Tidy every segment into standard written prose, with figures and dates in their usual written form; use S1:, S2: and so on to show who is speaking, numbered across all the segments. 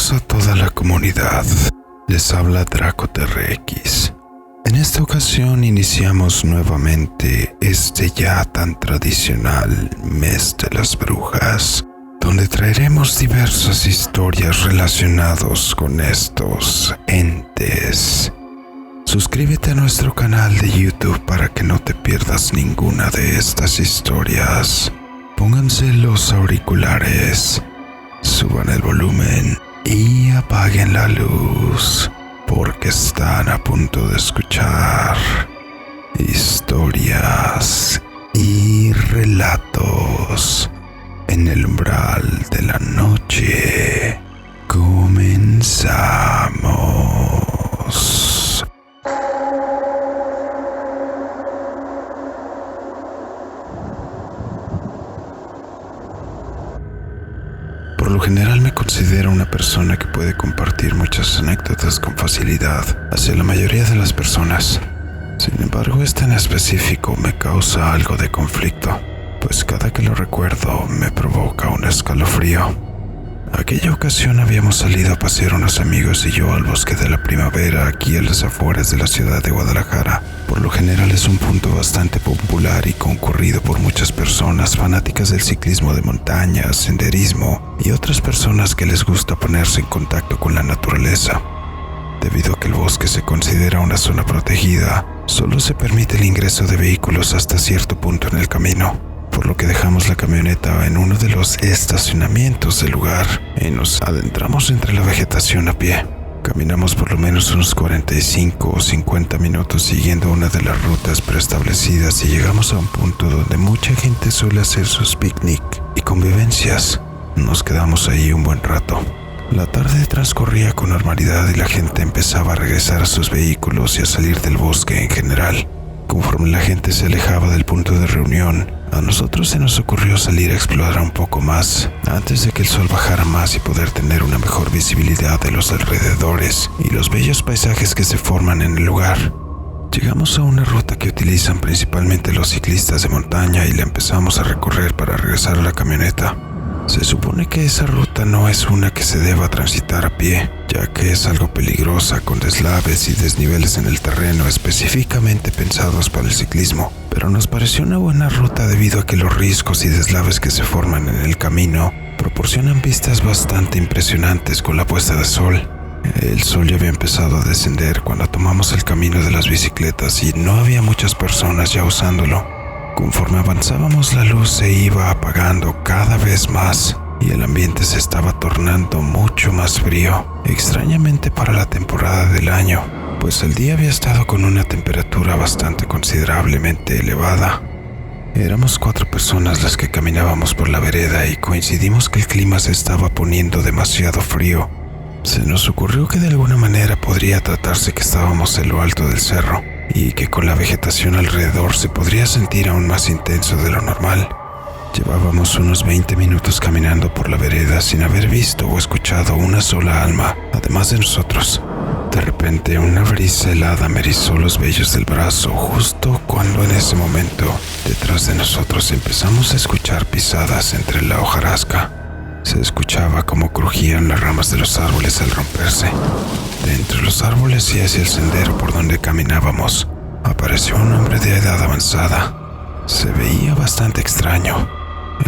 S1: Saludos a toda la comunidad. Les habla Draco TRX. En esta ocasión iniciamos nuevamente este ya tan tradicional Mes de las Brujas, donde traeremos diversas historias relacionadas con estos entes. Suscríbete a nuestro canal de YouTube para que no te pierdas ninguna de estas historias. Pónganse los auriculares, suban el volumen y apaguen la luz, porque están a punto de escuchar historias y relatos en el umbral de la noche. Comenzamos. Por lo general me considero una persona que puede compartir muchas anécdotas con facilidad hacia la mayoría de las personas. Sin embargo, esta en específico me causa algo de conflicto, pues cada que lo recuerdo me provoca un escalofrío. Aquella ocasión habíamos salido a pasear unos amigos y yo al Bosque de la Primavera, aquí a las afueras de la ciudad de Guadalajara. Por lo general es un punto bastante popular y concurrido por muchas personas fanáticas del ciclismo de montaña, senderismo y otras personas que les gusta ponerse en contacto con la naturaleza. Debido a que el bosque se considera una zona protegida, solo se permite el ingreso de vehículos hasta cierto punto en el camino, por lo que dejamos la camioneta en uno de los estacionamientos del lugar y nos adentramos entre la vegetación a pie. Caminamos por lo menos unos 45 o 50 minutos siguiendo una de las rutas preestablecidas y llegamos a un punto donde mucha gente suele hacer sus picnic y convivencias. Nos quedamos ahí un buen rato. La tarde transcurría con normalidad y la gente empezaba a regresar a sus vehículos y a salir del bosque en general. Conforme la gente se alejaba del punto de reunión, a nosotros se nos ocurrió salir a explorar un poco más antes de que el sol bajara más y poder tener una mejor visibilidad de los alrededores y los bellos paisajes que se forman en el lugar. Llegamos a una ruta que utilizan principalmente los ciclistas de montaña y la empezamos a recorrer para regresar a la camioneta. Se supone que esa ruta no es una que se deba transitar a pie, ya que es algo peligrosa con deslaves y desniveles en el terreno específicamente pensados para el ciclismo, pero nos pareció una buena ruta debido a que los riscos y deslaves que se forman en el camino proporcionan vistas bastante impresionantes con la puesta de sol. El sol ya había empezado a descender cuando tomamos el camino de las bicicletas y no había muchas personas ya usándolo. Conforme avanzábamos, la luz se iba apagando cada vez más y el ambiente se estaba tornando mucho más frío, extrañamente para la temporada del año, pues el día había estado con una temperatura bastante considerablemente elevada. Éramos 4 personas las que caminábamos por la vereda y coincidimos que el clima se estaba poniendo demasiado frío. Se nos ocurrió que de alguna manera podría tratarse que estábamos en lo alto del cerro y que con la vegetación alrededor se podría sentir aún más intenso de lo normal. Llevábamos unos 20 minutos caminando por la vereda sin haber visto o escuchado una sola alma, además de nosotros. De repente, una brisa helada me erizó los vellos del brazo justo cuando en ese momento, detrás de nosotros empezamos a escuchar pisadas entre la hojarasca. Se escuchaba cómo crujían las ramas de los árboles al romperse. De entre los árboles y hacia el sendero por donde caminábamos, apareció un hombre de edad avanzada. Se veía bastante extraño.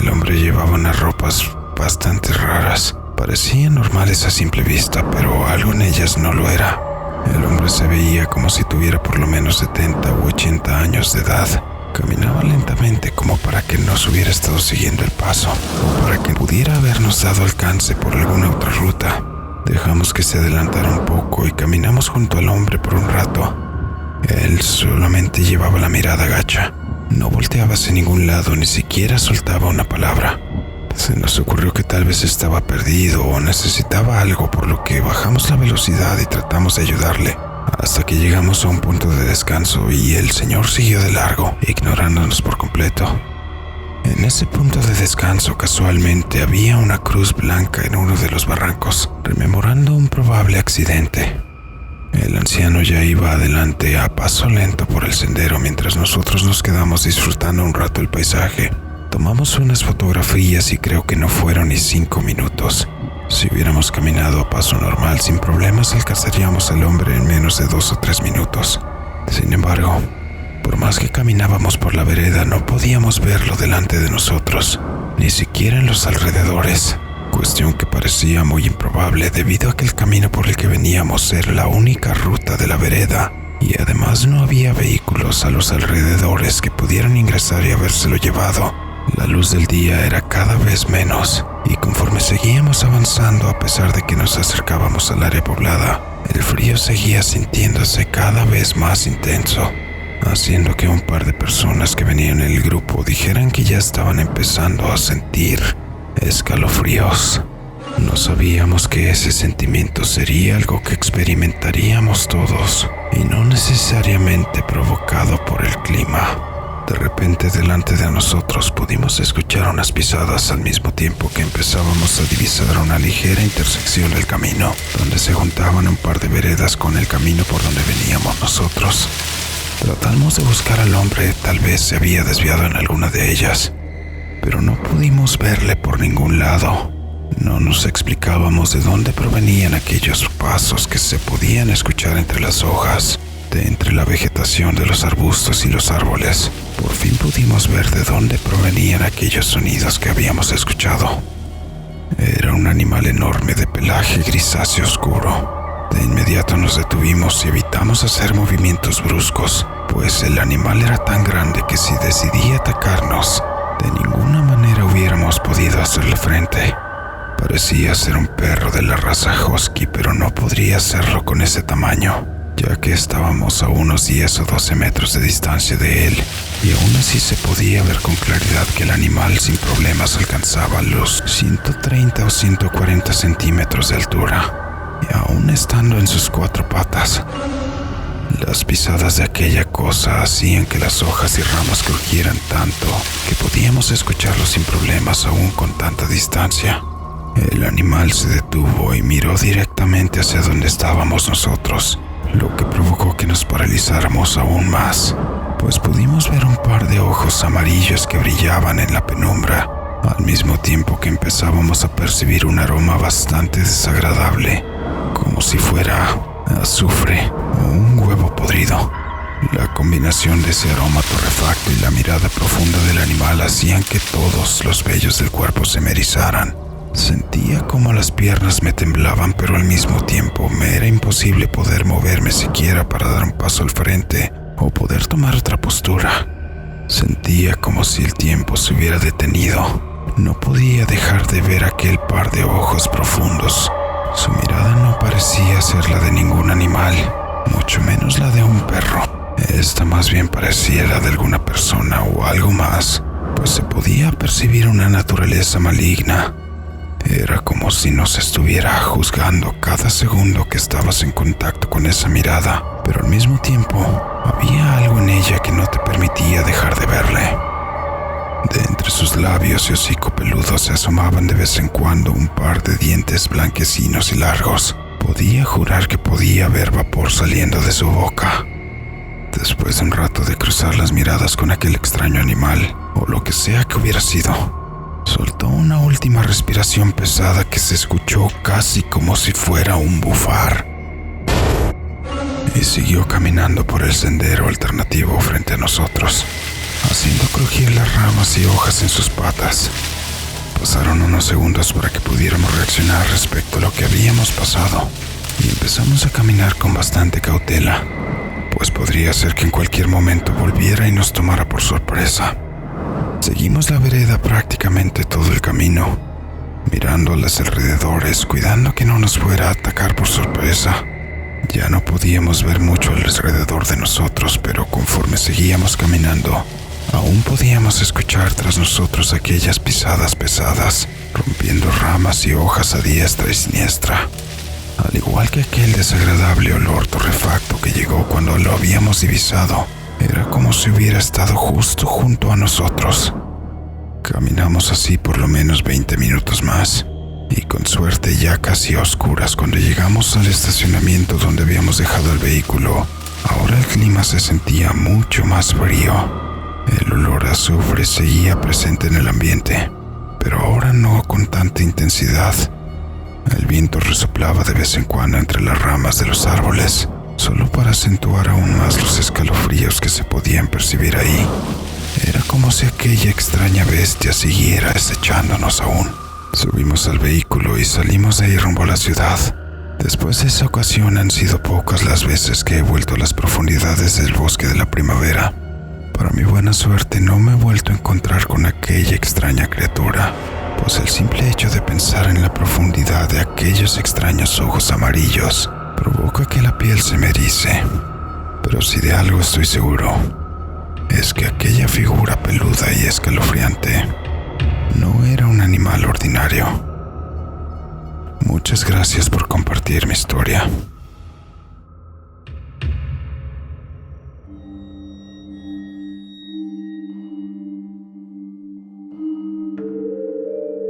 S1: El hombre llevaba unas ropas bastante raras. Parecían normales a simple vista, pero algo en ellas no lo era. El hombre se veía como si tuviera por lo menos 70 u 80 años de edad. Caminaba lentamente como para que nos hubiera estado siguiendo el paso, o para que pudiera habernos dado alcance por alguna otra ruta. Dejamos que se adelantara un poco y caminamos junto al hombre por un rato. Él solamente llevaba la mirada gacha. No volteaba hacia ningún lado, ni siquiera soltaba una palabra. Se nos ocurrió que tal vez estaba perdido o necesitaba algo, por lo que bajamos la velocidad y tratamos de ayudarle, hasta que llegamos a un punto de descanso y el señor siguió de largo, ignorándonos por completo. En ese punto de descanso, casualmente, había una cruz blanca en uno de los barrancos, rememorando un probable accidente. El anciano ya iba adelante a paso lento por el sendero mientras nosotros nos quedamos disfrutando un rato el paisaje. Tomamos unas fotografías y creo que no fueron ni 5 minutos. Si hubiéramos caminado a paso normal sin problemas, alcanzaríamos al hombre en menos de 2 o 3 minutos. Sin embargo, por más que caminábamos por la vereda, no podíamos verlo delante de nosotros, ni siquiera en los alrededores, cuestión que parecía muy improbable debido a que el camino por el que veníamos era la única ruta de la vereda y además no había vehículos a los alrededores que pudieran ingresar y habérselo llevado. La luz del día era cada vez menos y conforme seguíamos avanzando, a pesar de que nos acercábamos al área poblada, el frío seguía sintiéndose cada vez más intenso, haciendo que un par de personas que venían en el grupo dijeran que ya estaban empezando a sentir escalofríos. No sabíamos que ese sentimiento sería algo que experimentaríamos todos y no necesariamente provocado por el clima. De repente, delante de nosotros pudimos escuchar unas pisadas al mismo tiempo que empezábamos a divisar una ligera intersección del camino, donde se juntaban un par de veredas con el camino por donde veníamos nosotros. Tratamos de buscar al hombre, tal vez se había desviado en alguna de ellas, pero no pudimos verle por ningún lado. No nos explicábamos de dónde provenían aquellos pasos que se podían escuchar entre las hojas, entre la vegetación de los arbustos y los árboles. Por fin pudimos ver de dónde provenían aquellos sonidos que habíamos escuchado. Era un animal enorme de pelaje grisáceo oscuro. De inmediato nos detuvimos y evitamos hacer movimientos bruscos, pues el animal era tan grande que si decidía atacarnos, de ninguna manera hubiéramos podido hacerle frente. Parecía ser un perro de la raza husky, pero no podría hacerlo con ese tamaño, ya que estábamos a unos 10 o 12 metros de distancia de él, y aún así se podía ver con claridad que el animal sin problemas alcanzaba los 130 o 140 centímetros de altura, y aún estando en sus 4 patas. Las pisadas de aquella cosa hacían que las hojas y ramas crujieran tanto que podíamos escucharlo sin problemas aún con tanta distancia. El animal se detuvo y miró directamente hacia donde estábamos nosotros, lo que provocó que nos paralizáramos aún más, pues pudimos ver un par de ojos amarillos que brillaban en la penumbra, al mismo tiempo que empezábamos a percibir un aroma bastante desagradable, como si fuera azufre o un huevo podrido. La combinación de ese aroma torrefacto y la mirada profunda del animal hacían que todos los vellos del cuerpo se me erizaran. Sentía como las piernas me temblaban, pero al mismo tiempo me era imposible poder moverme siquiera para dar un paso al frente o poder tomar otra postura. Sentía como si el tiempo se hubiera detenido. No podía dejar de ver aquel par de ojos profundos. Su mirada no parecía ser la de ningún animal, mucho menos la de un perro. Esta más bien parecía la de alguna persona o algo más, pues se podía percibir una naturaleza maligna. Era como si nos estuviera juzgando cada segundo que estabas en contacto con esa mirada, pero al mismo tiempo había algo en ella que no te permitía dejar de verle. De entre sus labios y hocico peludo se asomaban de vez en cuando un par de dientes blanquecinos y largos. Podía jurar que podía ver vapor saliendo de su boca. Después de un rato de cruzar las miradas con aquel extraño animal, o lo que sea que hubiera sido, soltó una última respiración pesada que se escuchó casi como si fuera un bufar. Y siguió caminando por el sendero alternativo frente a nosotros, haciendo crujir las ramas y hojas en sus patas. Pasaron unos segundos para que pudiéramos reaccionar respecto a lo que habíamos pasado, y empezamos a caminar con bastante cautela, pues podría ser que en cualquier momento volviera y nos tomara por sorpresa. Seguimos la vereda prácticamente todo el camino, mirando a los alrededores, cuidando que no nos fuera a atacar por sorpresa. Ya no podíamos ver mucho alrededor de nosotros, pero conforme seguíamos caminando, aún podíamos escuchar tras nosotros aquellas pisadas pesadas, rompiendo ramas y hojas a diestra y siniestra, al igual que aquel desagradable olor torrefacto que llegó cuando lo habíamos divisado. Era como si hubiera estado justo junto a nosotros. Caminamos así por lo menos 20 minutos más, y con suerte ya casi a oscuras cuando llegamos al estacionamiento donde habíamos dejado el vehículo. Ahora el clima se sentía mucho más frío. El olor a azufre seguía presente en el ambiente, pero ahora no con tanta intensidad. El viento resoplaba de vez en cuando entre las ramas de los árboles, solo para acentuar aún más los escalofríos que se podían percibir ahí. Era como si aquella extraña bestia siguiera acechándonos aún. Subimos al vehículo y salimos de ahí rumbo a la ciudad. Después de esa ocasión han sido pocas las veces que he vuelto a las profundidades del bosque de la primavera. Para mi buena suerte no me he vuelto a encontrar con aquella extraña criatura, pues el simple hecho de pensar en la profundidad de aquellos extraños ojos amarillos provoca que la piel se me erice. Pero si de algo estoy seguro, es que aquella figura peluda y escalofriante no era un animal ordinario. Muchas gracias por compartir mi historia.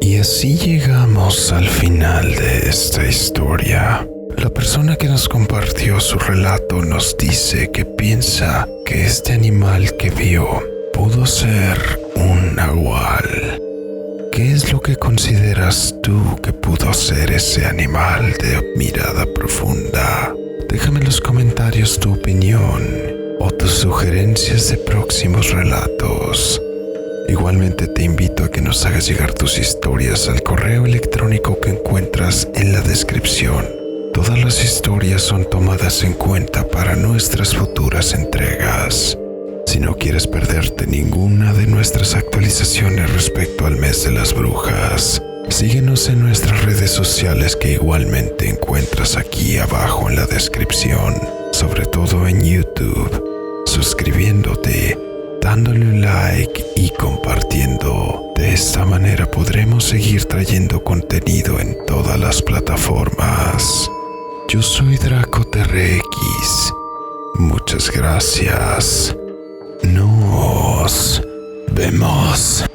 S1: Y así llegamos al final de esta historia. La persona que nos compartió su relato nos dice que piensa que este animal que vio pudo ser un nahual. ¿Qué es lo que consideras tú que pudo ser ese animal de mirada profunda? Déjame en los comentarios tu opinión o tus sugerencias de próximos relatos. Igualmente te invito a que nos hagas llegar tus historias al correo electrónico que encuentras en la descripción. Todas las historias son tomadas en cuenta para nuestras futuras entregas. Si no quieres perderte ninguna de nuestras actualizaciones respecto al mes de las brujas, síguenos en nuestras redes sociales que igualmente encuentras aquí abajo en la descripción, sobre todo en YouTube, suscribiéndote, dándole un like y compartiendo. De esta manera podremos seguir trayendo contenido en todas las plataformas. Yo soy DracoTRX. Muchas gracias. Nos vemos.